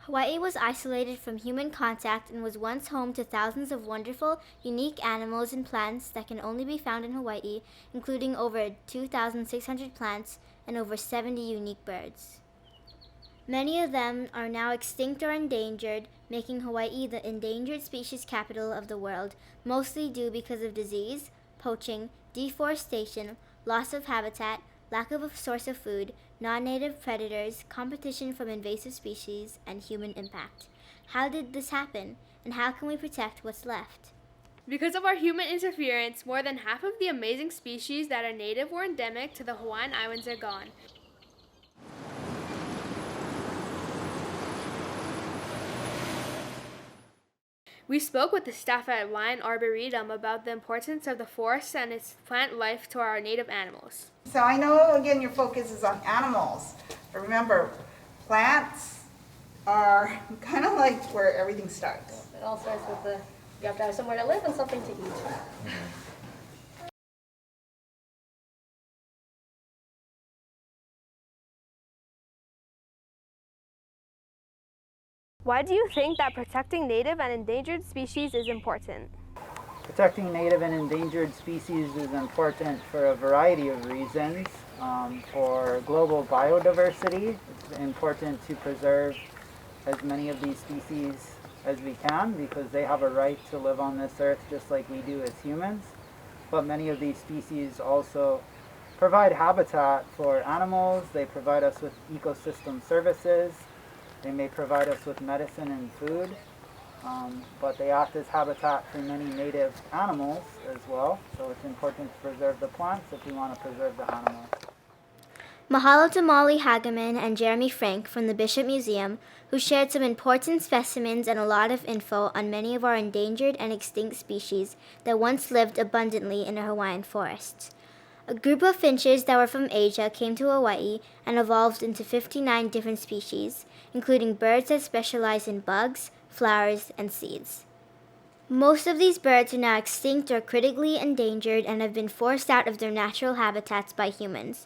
Hawaii was isolated from human contact and was once home to thousands of wonderful, unique animals and plants that can only be found in Hawaii, including over 2,600 plants and over 70 unique birds. Many of them are now extinct or endangered, making Hawaii the endangered species capital of the world, mostly due because of disease, poaching, deforestation, loss of habitat, lack of a source of food, non-native predators, competition from invasive species, and human impact. How did this happen, and how can we protect what's left? Because of our human interference, more than half of the amazing species that are native or endemic to the Hawaiian Islands are gone. We spoke with the staff at Lyon Arboretum about the importance of the forest and its plant life to our native animals. So I know, again, your focus is on animals, but remember, plants are kind of like where everything starts. It all starts with you have to have somewhere to live and something to eat. Why do you think that protecting native and endangered species is important? Protecting native and endangered species is important for a variety of reasons. For global biodiversity, it's important to preserve as many of these species as we can because they have a right to live on this earth just like we do as humans. But many of these species also provide habitat for animals, they provide us with ecosystem services, they may provide us with medicine and food, but they act as habitat for many native animals as well. So it's important to preserve the plants if we want to preserve the animals. Mahalo to Molly Hageman and Jeremy Frank from the Bishop Museum, who shared some important specimens and a lot of info on many of our endangered and extinct species that once lived abundantly in our Hawaiian forests. A group of finches that were from Asia came to Hawaii and evolved into 59 different species, including birds that specialize in bugs, flowers, and seeds. Most of these birds are now extinct or critically endangered and have been forced out of their natural habitats by humans.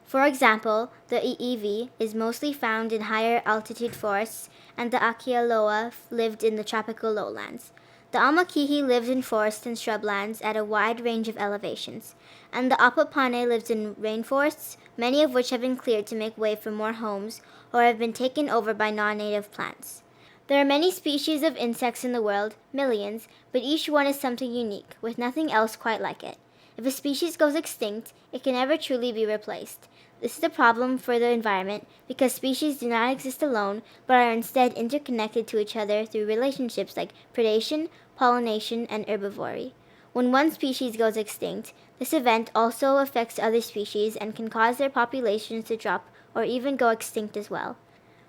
For example, the iiwi is mostly found in higher altitude forests, and the akialoa lived in the tropical lowlands. The amakihi lives in forests and shrublands at a wide range of elevations, and the apapane lives in rainforests, many of which have been cleared to make way for more homes or have been taken over by non-native plants. There are many species of insects in the world, millions, but each one is something unique, with nothing else quite like it. If a species goes extinct, it can never truly be replaced. This is a problem for the environment because species do not exist alone, but are instead interconnected to each other through relationships like predation, pollination, and herbivory. When one species goes extinct, this event also affects other species and can cause their populations to drop or even go extinct as well.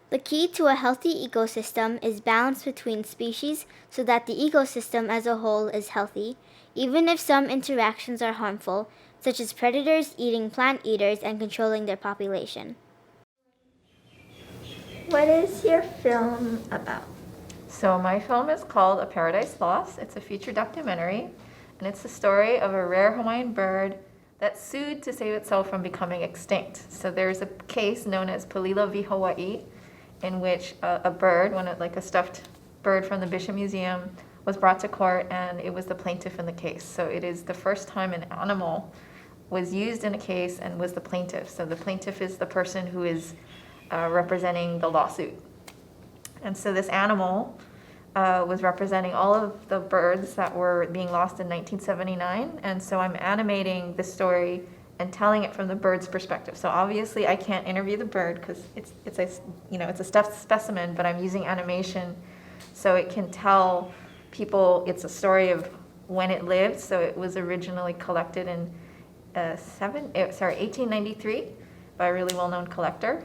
The key to a healthy ecosystem is balance between species so that the ecosystem as a whole is healthy, even if some interactions are harmful, such as predators eating plant eaters and controlling their population. What is your film about? So my film is called A Paradise Lost. It's a feature documentary, and it's the story of a rare Hawaiian bird that sued to save itself from becoming extinct. So there's a case known as Palila v. Hawaii, in which a bird, like a stuffed bird from the Bishop Museum, was brought to court, and it was the plaintiff in the case. So it is the first time an animal was used in a case and was the plaintiff. So the plaintiff is the person who is representing the lawsuit. And so this animal was representing all of the birds that were being lost in 1979. And so I'm animating the story and telling it from the bird's perspective. So obviously I can't interview the bird because it's a stuffed specimen, but I'm using animation so it can tell people it's a story of when it lived. So it was originally collected in 1893 by a really well-known collector.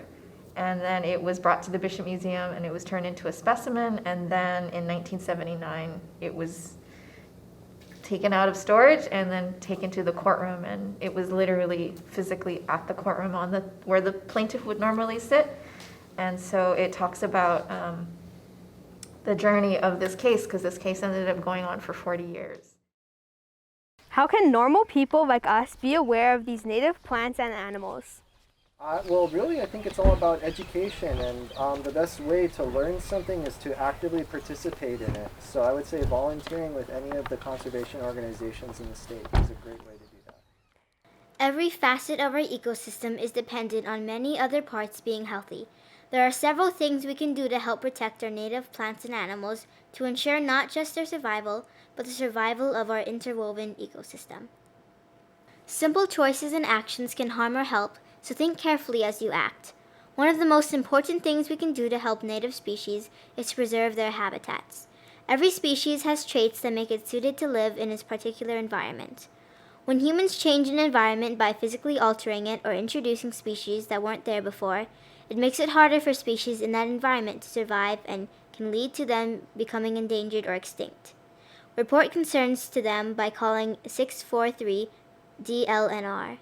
And then it was brought to the Bishop Museum and it was turned into a specimen. And then in 1979, it was taken out of storage and then taken to the courtroom. And it was literally physically at the courtroom where the plaintiff would normally sit. And so it talks about the journey of this case, because this case ended up going on for 40 years. How can normal people like us be aware of these native plants and animals? Well, really, I think it's all about education, and the best way to learn something is to actively participate in it. So I would say volunteering with any of the conservation organizations in the state is a great way to do that. Every facet of our ecosystem is dependent on many other parts being healthy. There are several things we can do to help protect our native plants and animals to ensure not just their survival, but the survival of our interwoven ecosystem. Simple choices and actions can harm or help, so think carefully as you act. One of the most important things we can do to help native species is to preserve their habitats. Every species has traits that make it suited to live in its particular environment. When humans change an environment by physically altering it or introducing species that weren't there before, it makes it harder for species in that environment to survive and can lead to them becoming endangered or extinct. Report concerns to them by calling 643 DLNR.